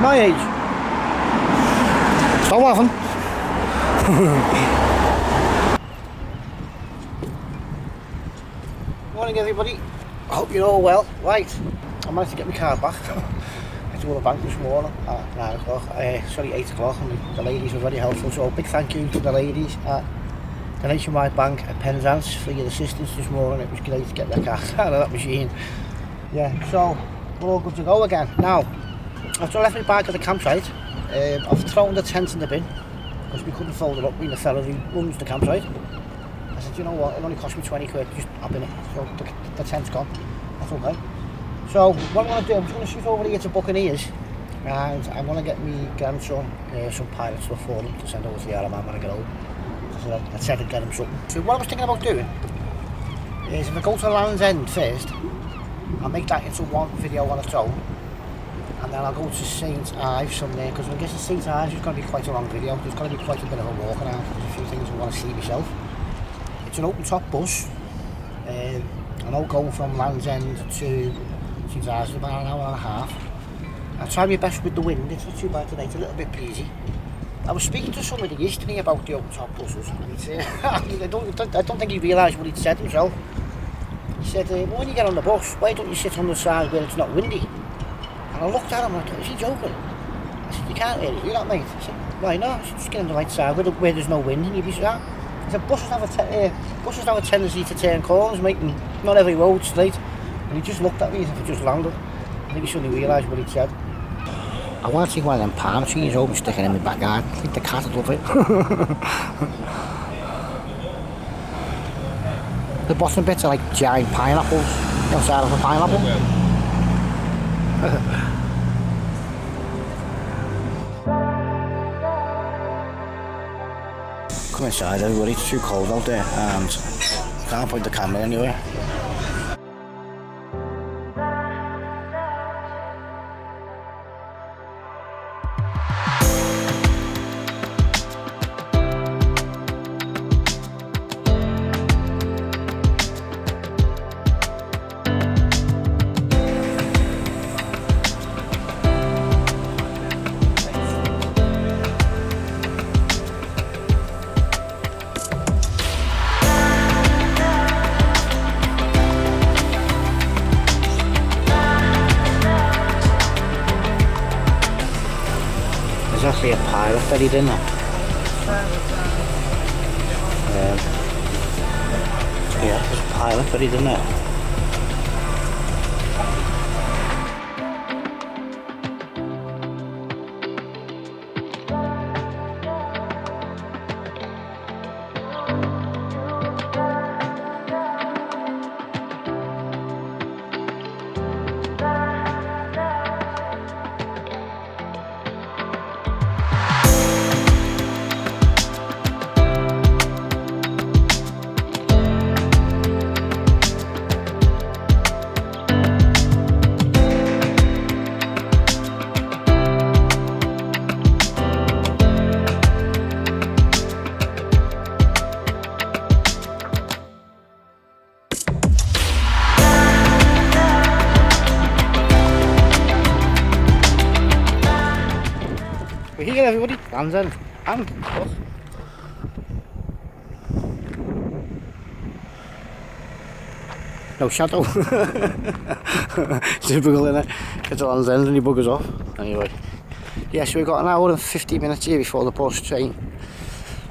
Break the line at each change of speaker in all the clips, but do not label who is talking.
my age. Stop laughing. Morning everybody. I hope you're all well. Right, I managed to get my car back. I to the bank this morning at 9 o'clock. Sorry, 8 o'clock, and the ladies were very helpful. So big thank you to the ladies at the Nationwide Bank at Penzance for your assistance this morning. It was great to get the car out of that machine. Yeah, so we're all good to go again. Now, after I left my bike at the campsite, I've thrown the tent in the bin because we couldn't fold it up with the fella who runs the campsite. I said, you know what, it only cost me 20 quid, just hop in it. So the tent's gone, that's okay. So what I'm going to do, I'm just going to shoot over here to Buccaneers, and I'm going to get me grandson some pilot stuff for him to send over to the Isle of Man when I get home. So I said I'd get him something. So what I was thinking about doing is if I go to Land's End first, I'll make that into one video on its own, and then I'll go to St Ives from there, because I guess St Ives is going to be quite a long video. There's going to be quite a bit of a walk around. There's a few things I want to see myself. It's an open top bus. I know going from Land's End to St Ives is about an hour and a half. I'll try my best with the wind. It's not too bad today, it's a little bit breezy. I was speaking to somebody yesterday about the open top buses, and he said, I don't think he realised what he'd said himself. He said, well, when you get on the bus, why don't you sit on the side where it's not windy? And I looked at him and I thought, is he joking? I said, you can't really do that, mate. He said, why not? I said, just get on the right side where there's no wind and you'll be sat. He said, buses have a tendency to turn corners, making not every road straight. And he just looked at me as if he just landed. I think he suddenly realised what he'd said. I want to take one of them palm trees over and stick it in my backyard. I think the cat would love it. The bottom bits are like giant pineapples, the outside of a pineapple. Come inside everybody, it's too cold out there and I can't point the camera anywhere. There's actually a pilot buried in there. Yeah, there's a pilot buried in there. We're here everybody, Land's End, and look. No shadow. Typical innit? Get to Land's End and he buggers off. Anyway. Yeah, so we've got an hour and 50 minutes here before the bus train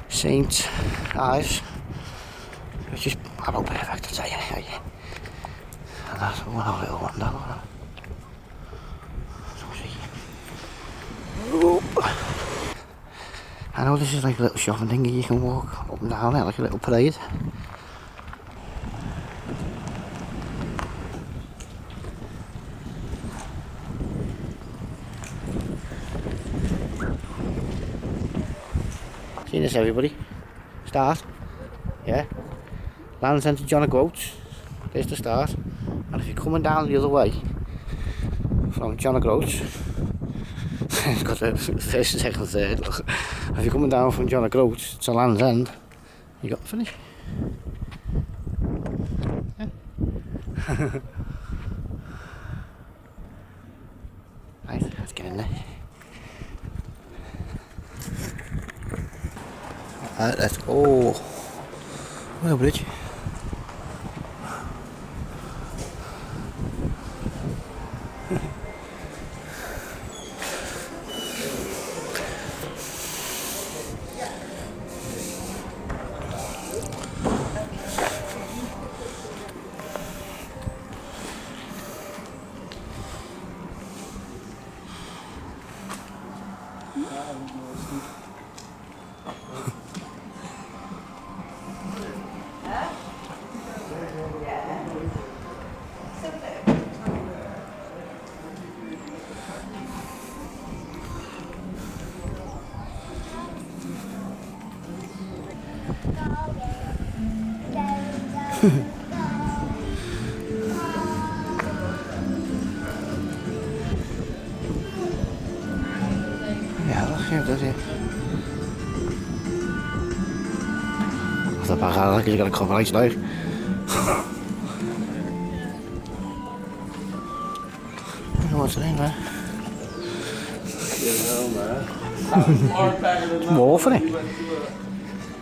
St Ives. Which is about perfect to tell you anyway. And that's one little one down. I know this is like a little shopping thing, you can walk up and down it like a little parade. See this everybody? Start. Yeah. Land's End to John O'Groats. There's the start. And if you're coming down the other way from John O'Groats, it's got the first, second, third. Look. If you're coming down from John O'Groats to Land's End, you got to finish. Yeah. Right, let's get in there. Let's go. What a bridge. Ja, dat geeft dat hier. Als dat maar gaat, dan kan ik gewoon wel iets leuk. Wat is er een, hè? Morph, hè?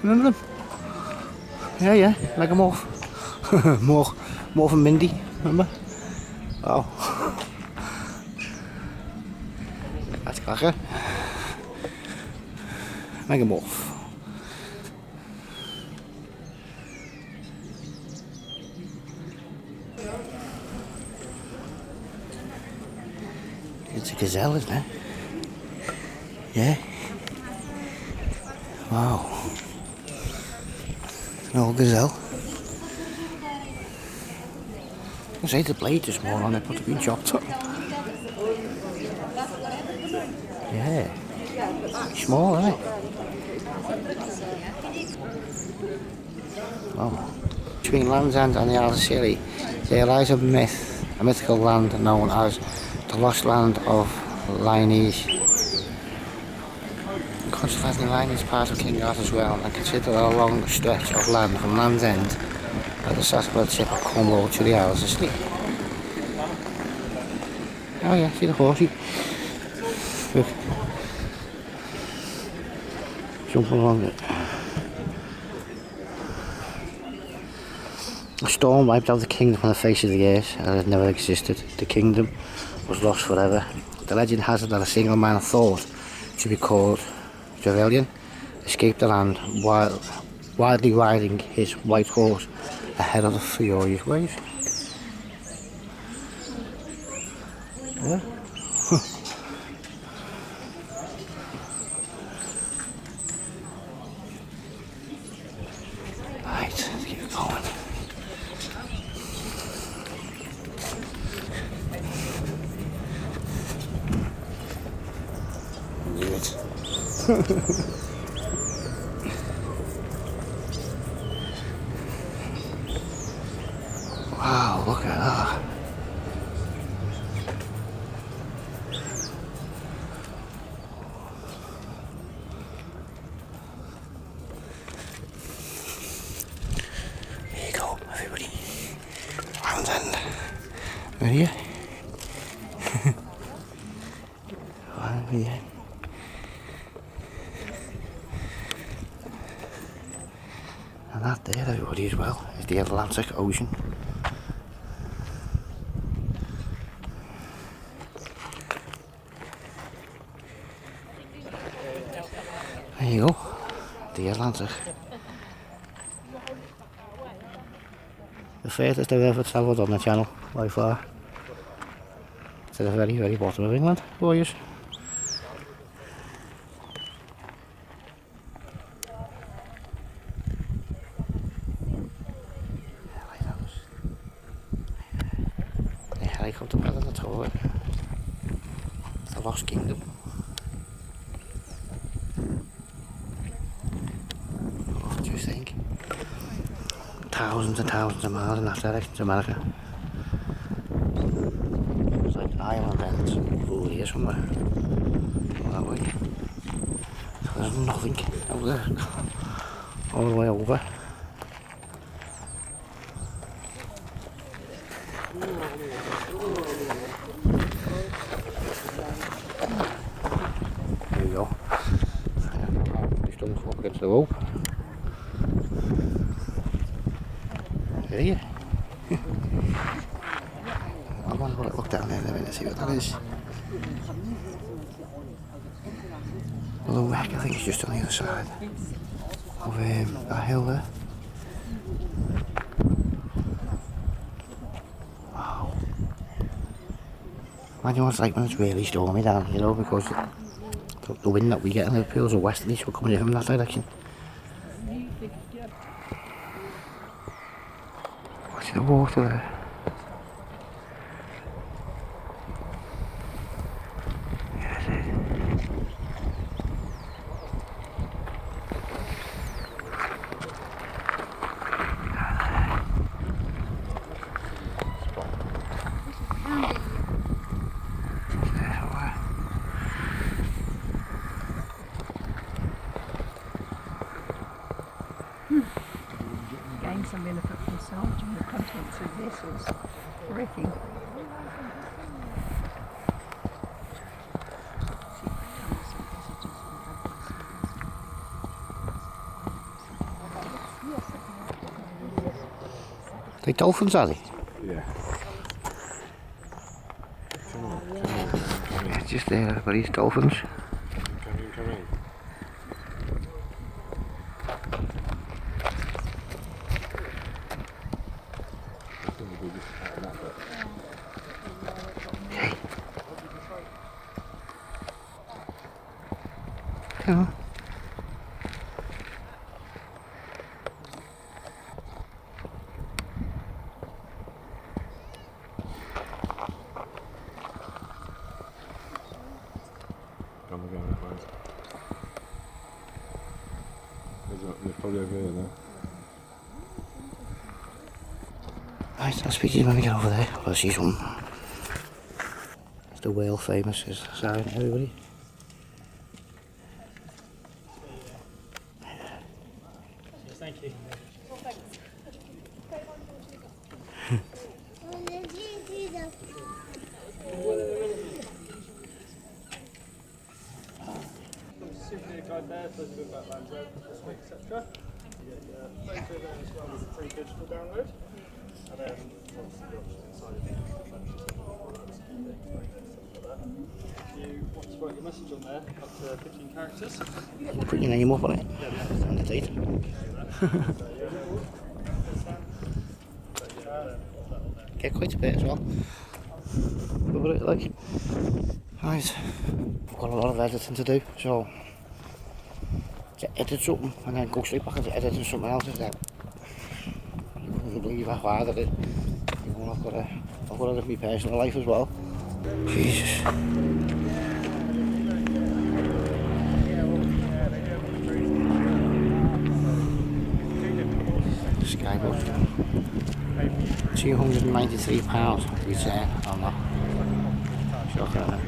Remember them? Yeah, yeah, like a morph. Morph and Mindy, remember? Oh. That's cracker. Like a morph. It's a gazelle, isn't it? Yeah. Wow. An old gazelle. I say the blade is more on it, but it's been chopped up. Yeah. Small, isn't it? Wow. Between Land's End and the Isles of Scilly, there lies a mythical land known as the lost land of Lyonese. Consequently, Lyonese is part of King Arthur's realm and considered a long stretch of land from Land's End at the southward tip of Cornwall to the Isles of Scilly. Oh yeah, see the horsey. Look. Jumping along it. A storm wiped out the kingdom from the face of the earth and it never existed. The kingdom was lost forever. The legend has it that a single man of thought, to be called Trevelyan, escaped the land while wildly riding his white horse ahead of the furious waves. Yeah. Right, let's keep it going. Knew it. Wow, look at that. Here you go, everybody. Land's End. Right here. Right here. And that there, everybody, as well, is the Atlantic Ocean. There you go, the Atlantic. The furthest I've ever travelled on the channel, by far. To the very, very bottom of England, boys. The helicopter pad on the top of it. The Lost Kingdom. What do you think? Thousands and thousands of miles in that direction to America. It's like Ireland ends over here somewhere. That way. So there's nothing out there. All the way over. There you go. Just don't fall against the rope. Yeah. I want to look down there in a minute, see what that is. Well, the wreck, I think it's just on the other side of that hill there. Wow. Imagine what it's like when it's really stormy down, you know, because the wind that we get in Liverpool is a westerly, so we're coming in from that direction. What's the water there?
Gain some benefit from salvaging the contents of vessels, wrecking.
They dolphins, are they?
Yeah.
Yeah, just there, everybody's dolphins.
Come in.
Yeah.
Come again, that way. They're probably over here now.
Right, I'll speak to you when we get over there. I'll see something. It's the whale famous is siren, everybody.
Thank you. Guide there, so it's about Land Road, etc. You get your photo there as well as a free digital download. And then obviously the option inside of if you want to write your message on there, up to 15 characters.
Put your name up on it. And the date. Get quite a bit as well. What would it like? Right, I've got a lot of editing to do, so to edit something and then go straight back into editing something else is that you wouldn't believe how hard it is. You know, I've got to live my personal life as well. Jesus. Skyboat. £293 return on that. Shocking, isn't it?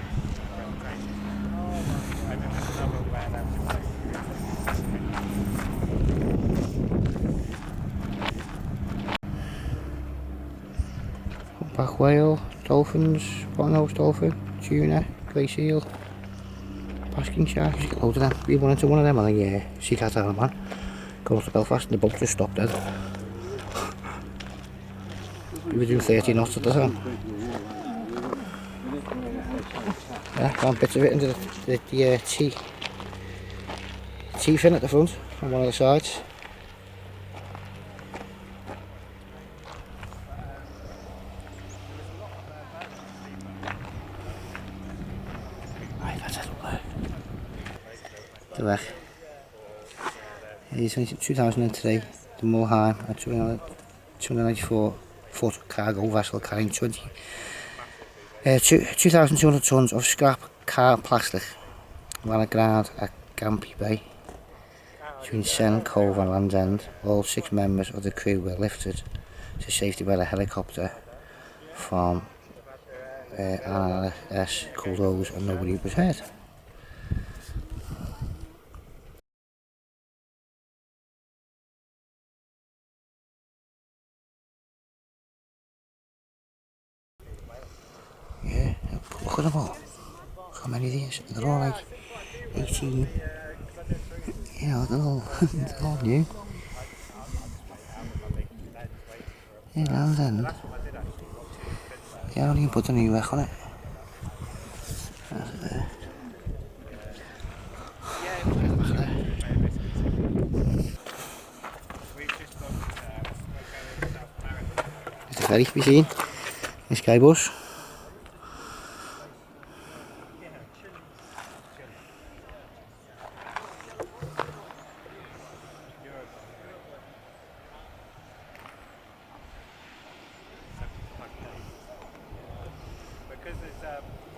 Humpback whale, dolphins, bottlenose dolphin, tuna, grey seal, basking shark. You get loads of them. We went into one of them on the Sea Cat Island, man. Going up to Belfast and the boat just stopped dead. We were doing 30 knots at the time. Yeah, found bits of it into the T fin at the front on one of the sides. Right, that's it up there. The wreck. It's 2003, the Mulheim, a 294 foot cargo vessel carrying 2,200 tonnes of scrap car plastic ran aground at Gampy Bay between Sen Cove and Land's End. All 6 members of the crew were lifted to safety by the helicopter from RNS Olso and nobody was hurt. Yeah, look at them all. How many of these? They're all like 18. You know, they're all new. Yeah, Land's End. Yeah, I can put a new wreck on it. That's it there. There's the ferry to be seen. The sky bus.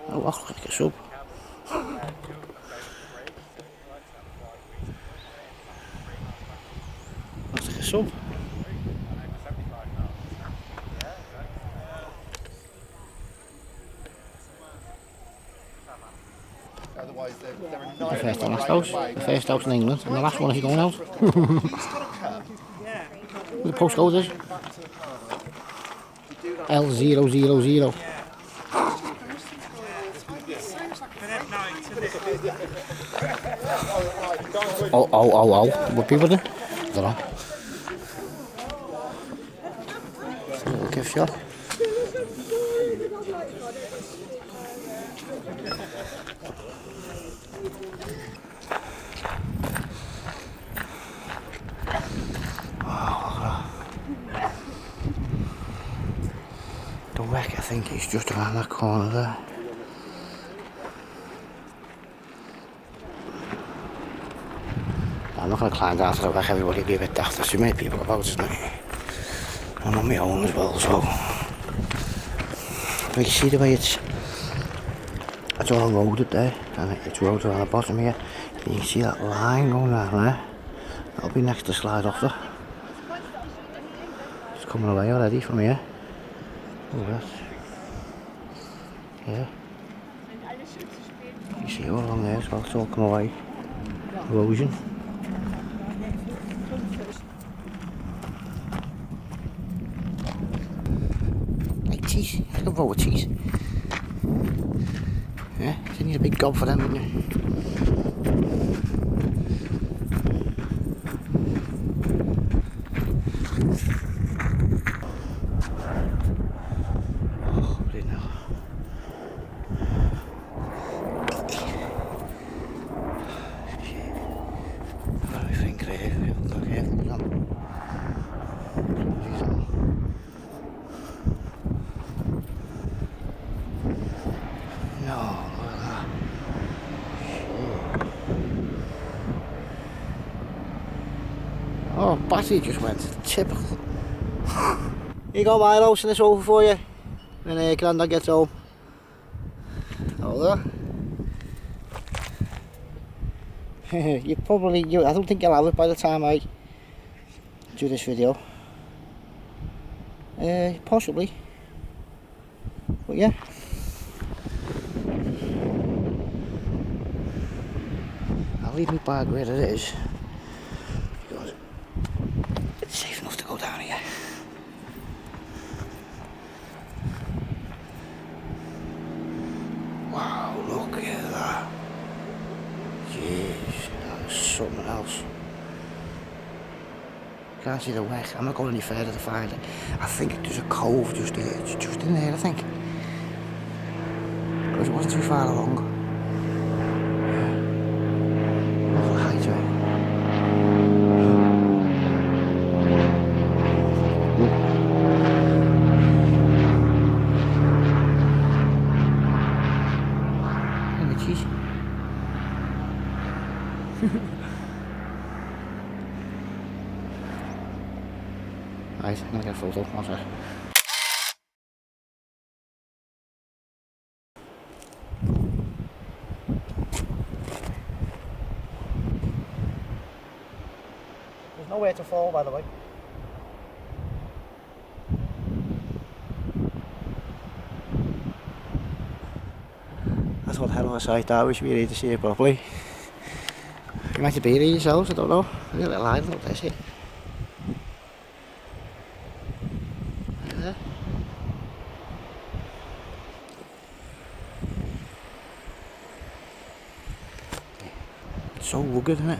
Oh, looks like a sub. Looks like a sub.
Otherwise, they're a
The
nightmare.
first and last house. The first house in England, and the last one is going out. The postcode is L000. Oh. What people do? I don't know. It's a little gift shop. The wreck, I think, is just around that corner there. I'm not going to climb down to the wreck, everybody would be a bit daft. There's too many people about, isn't it? I'm on my own as well, so. But you see the way it's all roaded there, and it's roads around the bottom here. And you can see that line going down there. That'll be next to slide off there. It's coming away already from here. Oh, that. Yeah. You see all along there as well, it's all come away. Erosion. Like cheese, I can roll with cheese. Yeah, you need a big gob for them, wouldn't you? Oh, bloody hell. Shit. What do we think there? We haven't got careful on. No, look at that. Oh, battery just went. Typical. Here you go, Milo, and it's over for you. When Grandad gets home. Oh, there. I don't think you'll have it by the time I do this video. Possibly. But yeah. I'll leave my bag where it is. Because it's safe enough to go down here. Wow, look at that. Jeez, that's something else. Can't see the wreck. I'm not going any further to find it. I think there's a cove just there. It's just in there, I think. Because it wasn't too far along. What's the height of it? Right, I'm gonna get a photo. One sec. There's nowhere to fall, by the way. That's one hell of a sight that. We should be ready to see it properly. You might have been here yourselves, I don't know. There's a little island up there, see? There. It's so rugged, isn't it?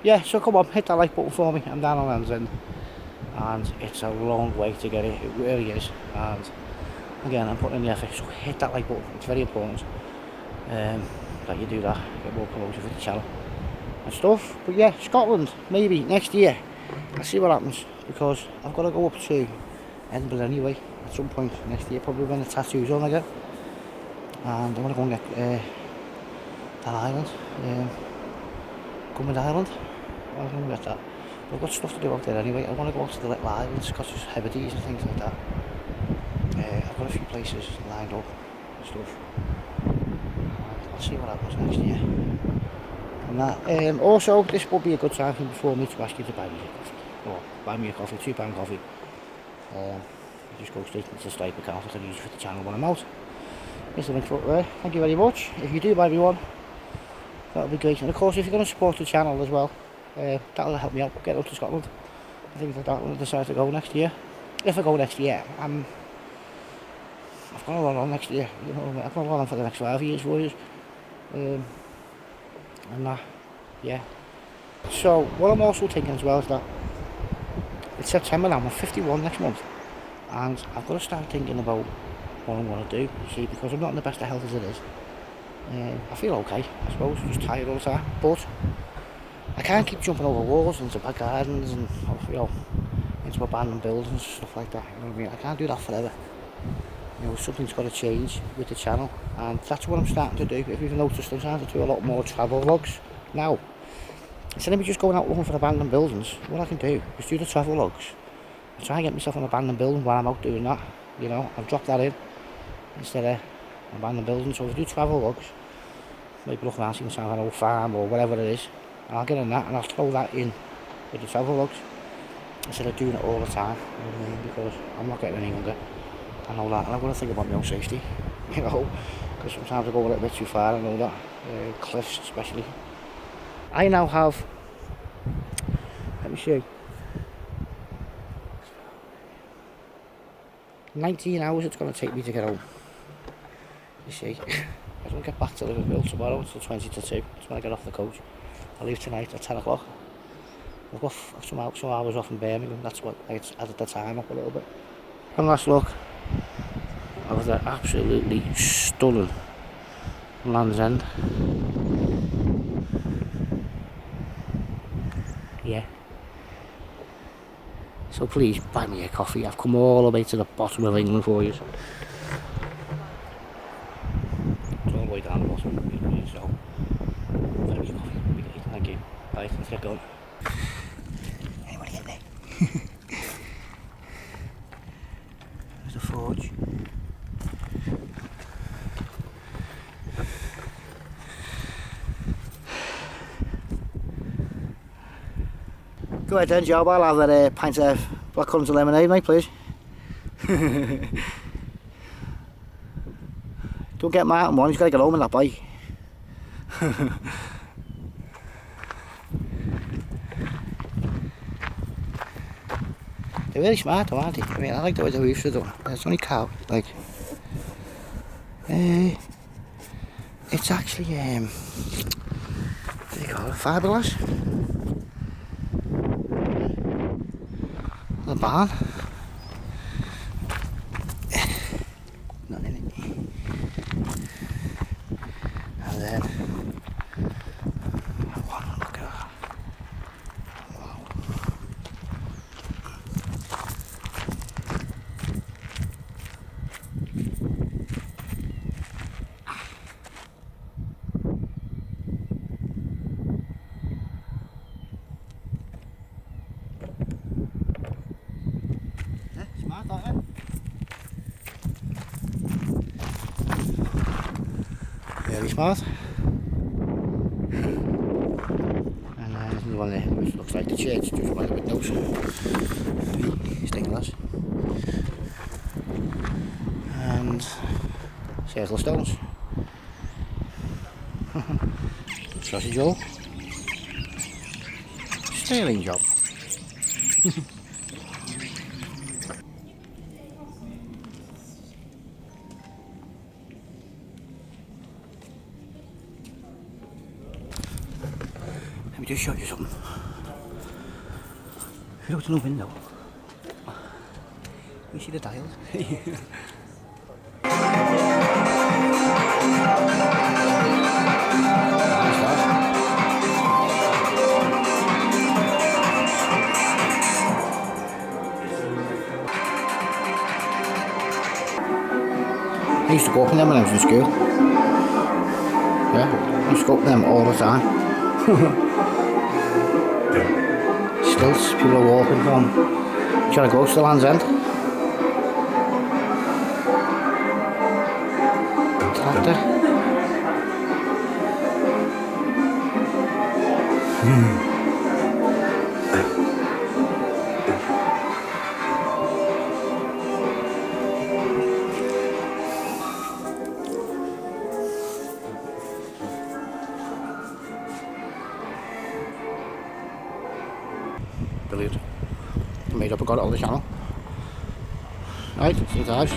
yeah, so come on, hit that like button for me. I'm down on Land's End, and it's a long way to get it. It really is. And again, I'm putting in the effort, so hit that like button. It's very important that you do that. Get more promotion for the channel and stuff. But yeah, Scotland, maybe next year. I'll see what happens, because I've got to go up to Edinburgh anyway at some point next year, probably when the tattoo's on again. And I want to go and get that island, Gummed Island. I'm going to get that. But I've got stuff to do out there anyway. I want to go out to the little islands, Scottish Hebrides and things like that. I've got a few places lined up and stuff. I'll see what happens next year. And that. Also, this will be a good time for me to ask you to buy me a coffee. Or buy me a coffee, £2 coffee. You just go straight into the Stripe account that I use for the channel when I'm out. Here's the link for it there. Thank you very much. If you do buy me one, that'll be great. And of course, if you're going to support the channel as well, that'll help me out get up to Scotland. I think that when I decide to go next year. If I go next year, I've got a lot on next year. You know, I've got a lot on for the next 5 years, 4 years. And that, yeah. So what I'm also thinking as well is that it's September now. I'm 51 next month, and I've got to start thinking about what I'm going to do. See, because I'm not in the best of health as it is. I feel okay, I suppose. I'm just tired all the time, but I can't keep jumping over walls into back gardens and, you know, into abandoned buildings and stuff like that. You know what I mean? I can't do that forever. You know, something's got to change with the channel, and that's what I'm starting to do. If you've noticed, I'm starting to do a lot more travel vlogs now. Instead of me just going out looking for abandoned buildings, what I can do is do the travel vlogs. I try and get myself an abandoned building while I'm out doing that. You know, I've dropped that in instead of abandoned buildings. So if I do travel vlogs, maybe look around, see myself an old farm or whatever it is, and I'll get in that and I'll throw that in with the travel vlogs instead of doing it all the time. You know what I mean? Because I'm not getting any younger. I know that, and I've got to think about my own safety, you know, because sometimes I go a little bit too far, I know that, cliffs especially. I now have, let me see, 19 hours it's going to take me to get home. You see, I don't get back to Liverpool tomorrow until 20 to 2, that's when I get off the coach. I leave tonight at 10 o'clock. I've got some hours off in Birmingham, that's what it's added the time up a little bit. One last look of the absolutely stunning Land's End. Yeah. So please buy me a coffee. I've come all the way to the bottom of England for you. It's all the way down the bottom. So buy me a coffee. Thank you. Right, let's get going. Anybody get there? There's the forge. Go ahead then, Job. I'll have a pint of blackcurrant and lemonade, mate, please. Don't get Martin one, he's got to get home in that bike. They're really smart though, aren't they? I mean, I like the way the roofs are done. It's only cow, like... it's actually, what do you call it, fiberglass? The barn. Not in it. And then, look at that. Wow. Smart, aren't they? Very smart. And there's another one there which looks like the church, just by the windows. Stained glass. And circle stones. Sausage roll. Sterling job. me just show you something. If you look in the window, you see the dials. I used to go up in them when I was in school. Yeah, I used to go up in them all the time. Stilts, people are walking from trying to go to the Land's End. Tractor. Brilliant. Made up, I got it on the channel. Right, see you guys.